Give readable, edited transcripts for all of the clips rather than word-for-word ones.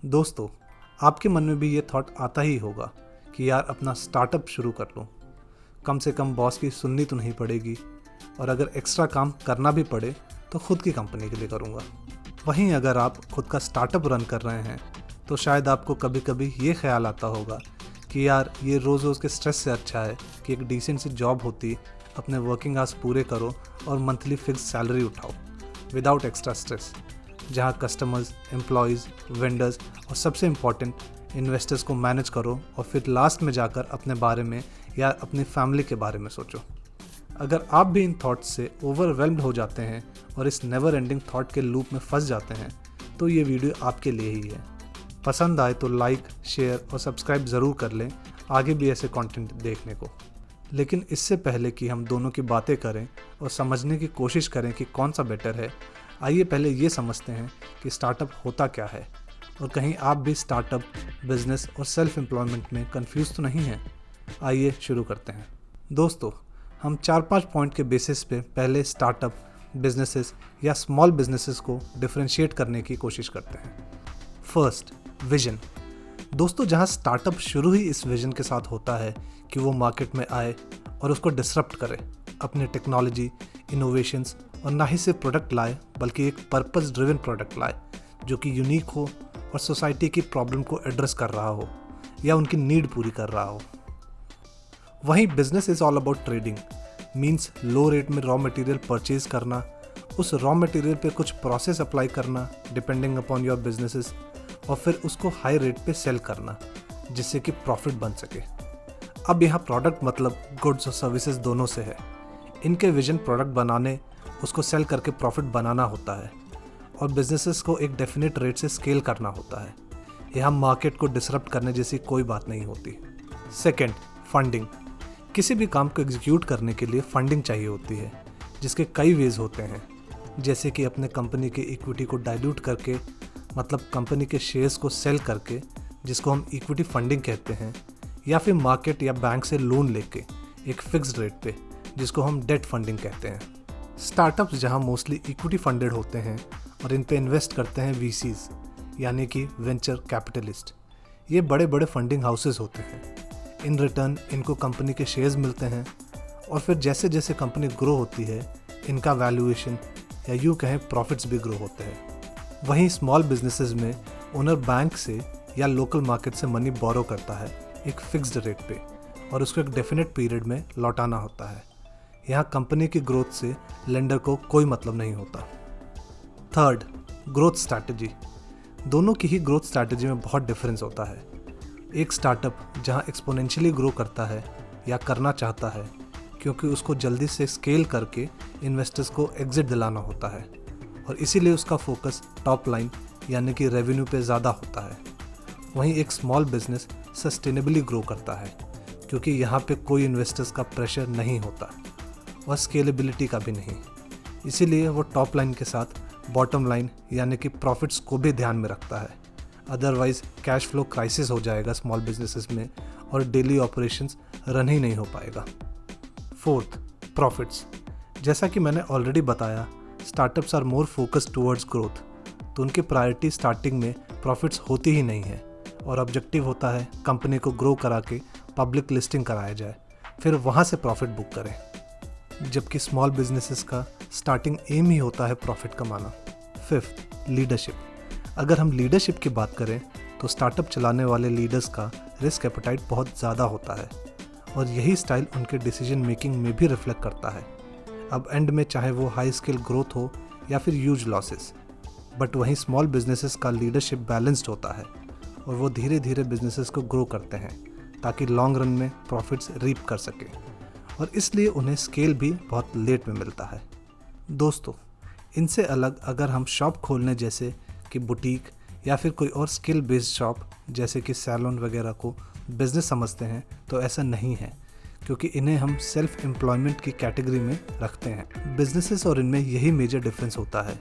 दोस्तों, आपके मन में भी ये थॉट आता ही होगा कि यार अपना स्टार्टअप शुरू कर लूँ। कम से कम बॉस की सुननी तो नहीं पड़ेगी, और अगर एक्स्ट्रा काम करना भी पड़े तो खुद की कंपनी के लिए करूँगा। वहीं अगर आप खुद का स्टार्टअप रन कर रहे हैं तो शायद आपको कभी कभी ये ख्याल आता होगा कि यार ये रोज़ रोज़ के स्ट्रेस से अच्छा है कि एक डिसेंट सी जॉब होती, अपने वर्किंग आवर्स पूरे करो और मंथली फिक्स सैलरी उठाओ विदाउट एक्स्ट्रा स्ट्रेस, जहाँ कस्टमर्स, एम्प्लॉयज़, वेंडर्स और सबसे इम्पॉर्टेंट इन्वेस्टर्स को मैनेज करो और फिर लास्ट में जाकर अपने बारे में या अपनी फैमिली के बारे में सोचो। अगर आप भी इन थॉट्स से ओवरवेल्म्ड हो जाते हैं और इस नेवर एंडिंग थॉट के लूप में फंस जाते हैं तो ये वीडियो आपके लिए ही है। पसंद आए तो लाइक, शेयर और सब्सक्राइब ज़रूर कर लें आगे भी ऐसे कंटेंट देखने को। लेकिन इससे पहले कि हम दोनों की बातें करें और समझने की कोशिश करें कि कौन सा बेटर है, आइए पहले ये समझते हैं कि स्टार्टअप होता क्या है और कहीं आप भी स्टार्टअप, बिजनेस और सेल्फ एम्प्लॉयमेंट में कंफ्यूज तो नहीं हैं। आइए शुरू करते हैं। दोस्तों, हम 4-5 पॉइंट के बेसिस पे पहले स्टार्टअप, बिजनेसेस या स्मॉल बिजनेसेस को डिफरेंशिएट करने की कोशिश करते हैं। First, vision. दोस्तों, जहां स्टार्टअप शुरू ही इस विजन के साथ होता है कि वो मार्केट में आए और उसको डिसरप्ट करे, अपनी टेक्नोलॉजी, इनोवेशंस और ना ही सिर्फ प्रोडक्ट लाए बल्कि एक पर्पस ड्रिवन प्रोडक्ट लाए जो कि यूनिक हो और सोसाइटी की प्रॉब्लम को एड्रेस कर रहा हो या उनकी नीड पूरी कर रहा हो। वहीं business is all about trading, means low rate में रॉ मटेरियल परचेज करना, उस रॉ मटेरियल पे कुछ प्रोसेस अप्लाई करना डिपेंडिंग अपॉन योर बिजनेसेस और फिर उसको हाई रेट पे सेल करना जिससे कि प्रॉफिट बन सके। अब यहाँ प्रोडक्ट मतलब गुड्स और सर्विसेज दोनों से है। इनके विजन प्रोडक्ट बनाने, उसको सेल करके प्रॉफिट बनाना होता है और बिजनेसेस को एक डेफिनेट रेट से स्केल करना होता है। यहाँ मार्केट को डिसरप्ट करने जैसी कोई बात नहीं होती। Second, funding. किसी भी काम को एग्जीक्यूट करने के लिए फंडिंग चाहिए होती है जिसके कई वेज होते हैं, जैसे कि अपने कंपनी के इक्विटी को डाइल्यूट करके, मतलब कंपनी के शेयर्स को सेल करके जिसको हम इक्विटी फंडिंग कहते हैं, या फिर मार्केट या बैंक से लोन लेके एक फिक्स्ड रेट पे जिसको हम डेट फंडिंग कहते हैं। स्टार्टअप्स जहां मोस्टली इक्विटी फंडेड होते हैं और इन पे इन्वेस्ट करते हैं वीसीज यानी कि वेंचर कैपिटलिस्ट। ये बड़े बड़े फंडिंग हाउसेस होते हैं। इन रिटर्न इनको कंपनी के शेयर्स मिलते हैं और फिर जैसे जैसे कंपनी ग्रो होती है इनका वैल्यूएशन या यूँ कहें प्रॉफिट्स भी ग्रो होते हैं। वहीं स्मॉल बिजनेसेस में ओनर बैंक से या लोकल मार्केट से मनी बोरो करता है एक फिक्स्ड रेट पे और उसको एक डेफिनेट पीरियड में लौटाना होता है। यहाँ कंपनी की ग्रोथ से लेंडर को कोई मतलब नहीं होता। Third, growth strategy. दोनों की ही ग्रोथ स्ट्रैटेजी में बहुत डिफरेंस होता है। एक स्टार्टअप जहाँ एक्सपोनेंशियली ग्रो करता है या करना चाहता है क्योंकि उसको जल्दी से स्केल करके इन्वेस्टर्स को एग्जिट दिलाना होता है और इसीलिए उसका फोकस टॉप लाइन यानी कि रेवेन्यू पे ज़्यादा होता है। वहीं एक स्मॉल बिजनेस सस्टेनेबली ग्रो करता है क्योंकि यहाँ पे कोई इन्वेस्टर्स का प्रेशर नहीं होता और स्केलेबिलिटी का भी नहीं, इसीलिए वो टॉप लाइन के साथ बॉटम लाइन यानी कि प्रॉफिट्स को भी ध्यान में रखता है। अदरवाइज कैश फ्लो क्राइसिस हो जाएगा स्मॉल बिजनेसेस में और डेली ऑपरेशंस रन ही नहीं हो पाएगा। Fourth, profits. जैसा कि मैंने ऑलरेडी बताया, startups are more focused towards growth, तो उनकी प्रायोरिटी स्टार्टिंग में प्रॉफिट्स होती ही नहीं है और ऑब्जेक्टिव होता है कंपनी को ग्रो करा के पब्लिक लिस्टिंग कराया जाए, फिर वहाँ से प्रॉफिट बुक करें। जबकि स्मॉल बिजनेसेस का स्टार्टिंग एम ही होता है प्रॉफिट कमाना। Fifth, leadership. अगर हम लीडरशिप की बात करें तो स्टार्टअप चलाने वाले लीडर्स का रिस्क एपेटाइट बहुत ज़्यादा होता है और यही स्टाइल उनके डिसीजन मेकिंग में भी रिफ्लेक्ट करता है। अब एंड में चाहे वो हाई स्केल ग्रोथ हो या फिर ह्यूज लॉसेस, बट वहीं स्मॉल बिजनेसेस का लीडरशिप बैलेंस्ड होता है और वो धीरे धीरे बिजनेसेस को ग्रो करते हैं ताकि लॉन्ग रन में प्रॉफिट्स रीप कर सके और इसलिए उन्हें स्केल भी बहुत लेट में मिलता है। दोस्तों, इनसे अलग अगर हम शॉप खोलने जैसे कि बुटीक या फिर कोई और स्किल बेस्ड शॉप जैसे कि सैलून वगैरह को बिजनेस समझते हैं तो ऐसा नहीं है, क्योंकि इन्हें हम सेल्फ एम्प्लॉयमेंट की कैटेगरी में रखते हैं। बिजनेसेस और इनमें यही मेजर डिफरेंस होता है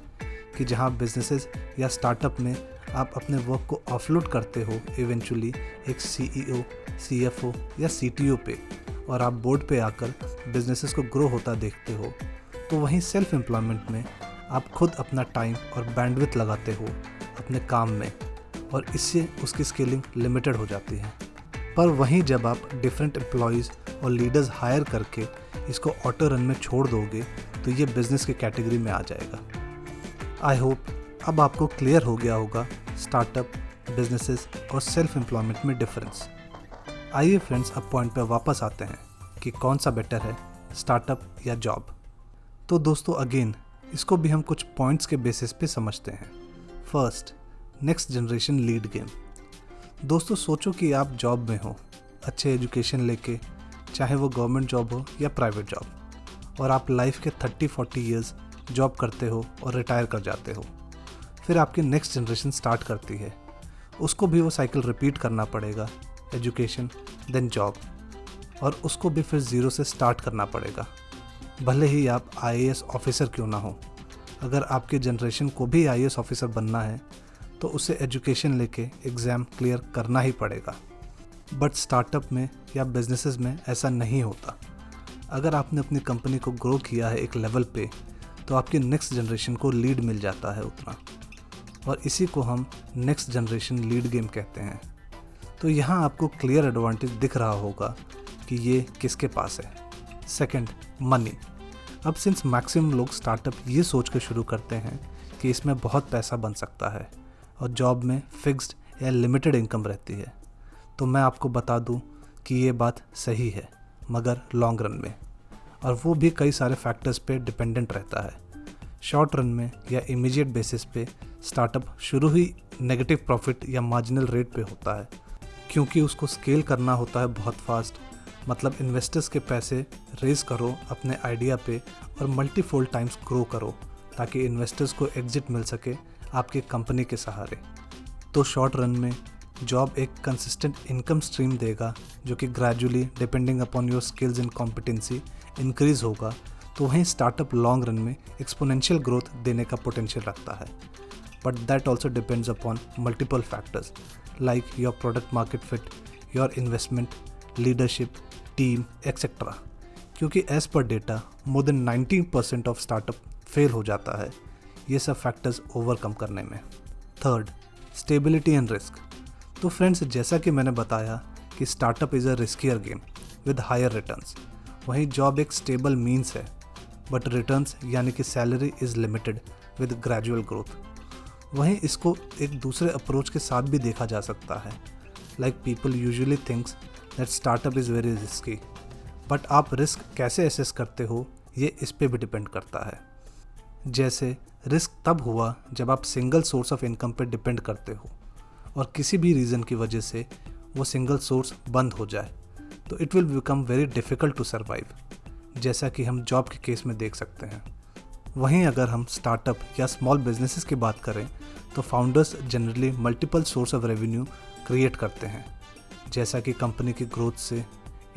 कि जहां बिजनेसेस या स्टार्टअप में आप अपने वर्क को ऑफलोड करते हो इवेंचुअली एक सीईओ, सीएफओ या सीटीओ पे और आप बोर्ड पे आकर बिजनेसेस को ग्रो होता देखते हो, तो वहीं सेल्फ एम्प्लॉयमेंट में आप खुद अपना टाइम और बैंडविड्थ लगाते हो अपने काम में और इससे उसकी स्केलिंग लिमिटेड हो जाती है। पर वहीं जब आप डिफरेंट एम्प्लॉयज़ और लीडर्स हायर करके इसको ऑटो रन में छोड़ दोगे तो ये बिजनेस की कैटेगरी में आ जाएगा। आई होप अब आपको क्लियर हो गया होगा स्टार्टअप, बिजनेसेस और सेल्फ एम्प्लॉयमेंट में डिफरेंस। आइए फ्रेंड्स, अब पॉइंट पर वापस आते हैं कि कौन सा बेटर है, स्टार्टअप या जॉब। तो दोस्तों अगेन इसको भी हम कुछ पॉइंट्स के बेसिस पे समझते हैं। First, next generation lead game. दोस्तों सोचो कि आप जॉब में हो, अच्छे एजुकेशन लेके, चाहे वो गवर्नमेंट जॉब हो या प्राइवेट जॉब, और आप लाइफ के 30-40 ईयर्स जॉब करते हो और रिटायर कर जाते हो। फिर आपकी नेक्स्ट जनरेशन स्टार्ट करती है, उसको भी वो साइकिल रिपीट करना पड़ेगा, एजुकेशन देन जॉब, और उसको भी फिर ज़ीरो से स्टार्ट करना पड़ेगा। भले ही आप IAS ऑफिसर क्यों ना हो, अगर आपके जनरेशन को भी IAS ऑफिसर बनना है तो उसे एजुकेशन लेके एग्ज़ाम क्लियर करना ही पड़ेगा। बट स्टार्टअप में या बिजनेसेस में ऐसा नहीं होता। अगर आपने अपनी कंपनी को ग्रो किया है एक लेवल पे तो आपकी नेक्स्ट जनरेशन को लीड मिल जाता है उतना, और इसी को हम नेक्स्ट जनरेशन लीड गेम कहते हैं। तो यहाँ आपको क्लियर एडवांटेज दिख रहा होगा कि ये किसके पास है। Second, money. अब सिंस मैक्सिमम लोग स्टार्टअप ये सोच के शुरू करते हैं कि इसमें बहुत पैसा बन सकता है और जॉब में फिक्स्ड या लिमिटेड इनकम रहती है, तो मैं आपको बता दूं कि ये बात सही है, मगर लॉन्ग रन में, और वो भी कई सारे फैक्टर्स पे डिपेंडेंट रहता है। शॉर्ट रन में या इमीडिएट बेसिस पे स्टार्टअप शुरू ही नेगेटिव प्रॉफिट या मार्जिनल रेट पे होता है, क्योंकि उसको स्केल करना होता है बहुत फास्ट। मतलब इन्वेस्टर्स के पैसे रेज करो अपने आइडिया पे और मल्टीफोल्ड टाइम्स ग्रो करो ताकि इन्वेस्टर्स को एग्जिट मिल सके आपकी कंपनी के सहारे। तो शॉर्ट रन में जॉब एक कंसिस्टेंट इनकम स्ट्रीम देगा जो कि gradually depending upon your skills and competency increase होगा। तो वहीं स्टार्टअप लॉन्ग रन में एक्सपोनेंशियल ग्रोथ देने का पोटेंशियल रखता है, but that also depends upon multiple factors like your product market fit, your investment, leadership, team etcetera. क्योंकि as per data more than 90% of startup fail हो जाता है ये सब फैक्टर्स ओवरकम करने में। Third, stability and risk. तो friends, जैसा कि मैंने बताया कि startup is a riskier game with higher returns, वहीं जॉब एक स्टेबल मीन्स है, बट रिटर्न्स यानी कि salary is limited with gradual growth. वहीं इसको एक दूसरे अप्रोच के साथ भी देखा जा सकता है, like people usually thinks that startup is very risky, but आप रिस्क कैसे एसेस करते हो ये इस पे भी डिपेंड करता है। जैसे रिस्क तब हुआ जब आप सिंगल सोर्स ऑफ इनकम पे डिपेंड करते हो और किसी भी रीज़न की वजह से वो सिंगल सोर्स बंद हो जाए, तो it will become very difficult to survive, जैसा कि हम जॉब के केस में देख सकते हैं। वहीं अगर हम स्टार्टअप या स्मॉल बिजनेसेस की बात करें तो founders generally multiple source of revenue create करते हैं, जैसा कि कंपनी की ग्रोथ से,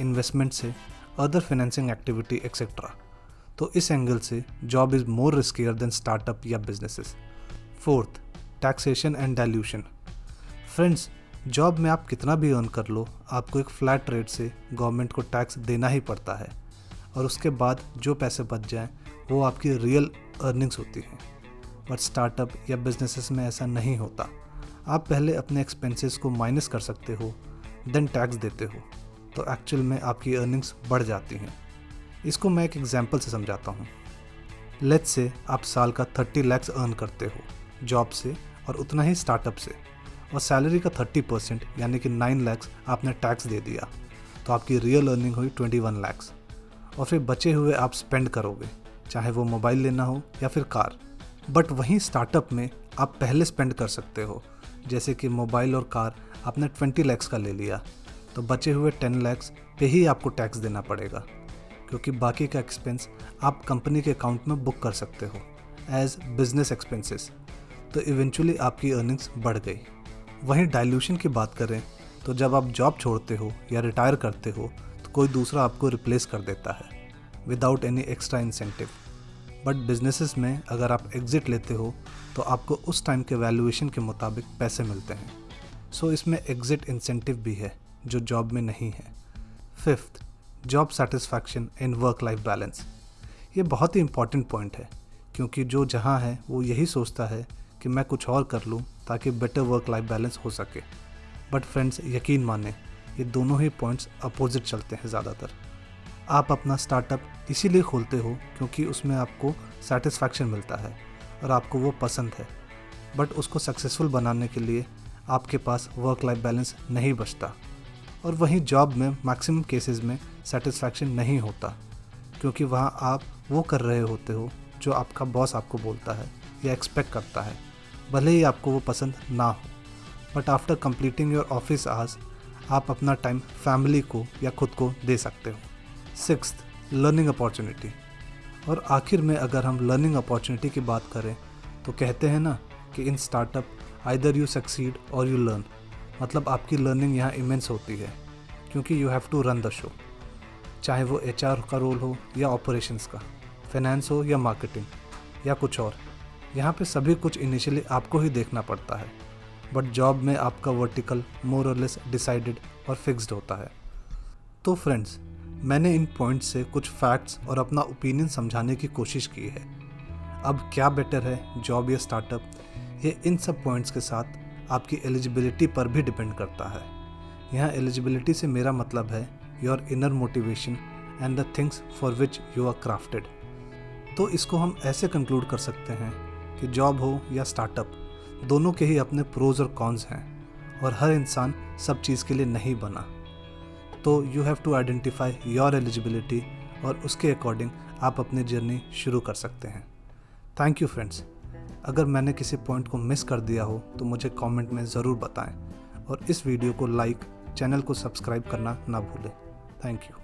इन्वेस्टमेंट से, अदर फाइनेंसिंग एक्टिविटी एक्सेट्रा। तो इस एंगल से job is more riskier than startup या businesses. Fourth, taxation and dilution. Friends, job में आप कितना भी अर्न कर लो, आपको एक फ्लैट रेट से गवर्नमेंट को टैक्स देना ही पड़ता है, और उसके बाद जो पैसे बच जाएं वो आपकी रियल अर्निंग्स होती हैं। बट स्टार्टअप या बिजनेसेस में ऐसा नहीं होता। आप पहले अपने एक्सपेंसेस को माइनस कर सकते हो, देन टैक्स देते हो, तो एक्चुअल में आपकी अर्निंग्स बढ़ जाती हैं। इसको मैं एक एग्जांपल से समझाता हूँ। लेट्स से आप साल का 30 लाख अर्न करते हो जॉब से और उतना ही स्टार्टअप से, और सैलरी का 30% यानी कि 9 लाख आपने टैक्स दे दिया, तो आपकी रियल अर्निंग हुई 21 लाख। और फिर बचे हुए आप स्पेंड करोगे, चाहे वो मोबाइल लेना हो या फिर कार। बट वहीं स्टार्टअप में आप पहले स्पेंड कर सकते हो, जैसे कि मोबाइल और कार आपने 20 लाख का ले लिया, तो बचे हुए 10 लाख पे ही आपको टैक्स देना पड़ेगा, क्योंकि बाकी का एक्सपेंस आप कंपनी के अकाउंट में बुक कर सकते हो एज बिजनेस एक्सपेंसेस। तो इवेंचुअली आपकी अर्निंग्स बढ़ गई। वहीं डाइल्यूशन की बात करें तो जब आप जॉब छोड़ते हो या रिटायर करते हो तो कोई दूसरा आपको रिप्लेस कर देता है without any extra incentive. But businesses में अगर आप एग्जिट लेते हो तो आपको उस टाइम के वैल्यूएशन के मुताबिक पैसे मिलते हैं। सो इसमें एग्जिट इंसेंटिव भी है जो जॉब में नहीं है। Fifth, job satisfaction in work life balance. ये बहुत ही इंपॉर्टेंट पॉइंट है, क्योंकि जो जहाँ है वो यही सोचता है कि मैं कुछ और कर लूँ ताकि बेटर वर्क लाइफ बैलेंस हो सके। बट फ्रेंड्स, यकीन माने ये दोनों ही पॉइंट्स अपोजिट चलते हैं ज़्यादातर। आप अपना स्टार्टअप इसीलिए खोलते हो क्योंकि उसमें आपको सेटिस्फैक्शन मिलता है और आपको वो पसंद है, बट उसको सक्सेसफुल बनाने के लिए आपके पास वर्क लाइफ बैलेंस नहीं बचता। और वहीं जॉब में मैक्सिमम केसेस में सेटिस्फैक्शन नहीं होता क्योंकि वहाँ आप वो कर रहे होते हो जो आपका बॉस आपको बोलता है या एक्सपेक्ट करता है, भले ही आपको वो पसंद ना हो। But after completing your office hours आप अपना टाइम फैमिली को या खुद को दे सकते हो। 6th, learning opportunity. और आखिर में अगर हम लर्निंग अपॉर्चुनिटी की बात करें तो कहते हैं ना कि in startup either you succeed और यू लर्न। मतलब आपकी लर्निंग यहाँ इमेंस होती है क्योंकि you have to run the show, चाहे वो HR का रोल हो या ऑपरेशंस का, फाइनेंस हो या मार्केटिंग या कुछ और। यहाँ पे सभी कुछ इनिशियली आपको ही देखना पड़ता है, बट जॉब में आपका वर्टिकल मोर और लेस डिसाइडेड और फिक्स्ड होता है। तो फ्रेंड्स, मैंने इन पॉइंट्स से कुछ फैक्ट्स और अपना ओपिनियन समझाने की कोशिश की है। अब क्या बेटर है, जॉब या स्टार्टअप, ये इन सब पॉइंट्स के साथ आपकी एलिजिबिलिटी पर भी डिपेंड करता है। यहाँ एलिजिबिलिटी से मेरा मतलब है your inner motivation and the things for which you are crafted. तो इसको हम ऐसे कंक्लूड कर सकते हैं कि जॉब हो या स्टार्टअप, दोनों के ही अपने प्रोज और कॉन्स हैं और हर इंसान सब चीज़ के लिए नहीं बना। तो you have to identify your eligibility और उसके अकॉर्डिंग आप अपनी जर्नी शुरू कर सकते हैं। Thank you friends. अगर मैंने किसी पॉइंट को मिस कर दिया हो तो मुझे कमेंट में ज़रूर बताएं और इस वीडियो को लाइक, चैनल को सब्सक्राइब करना ना भूलें। Thank you.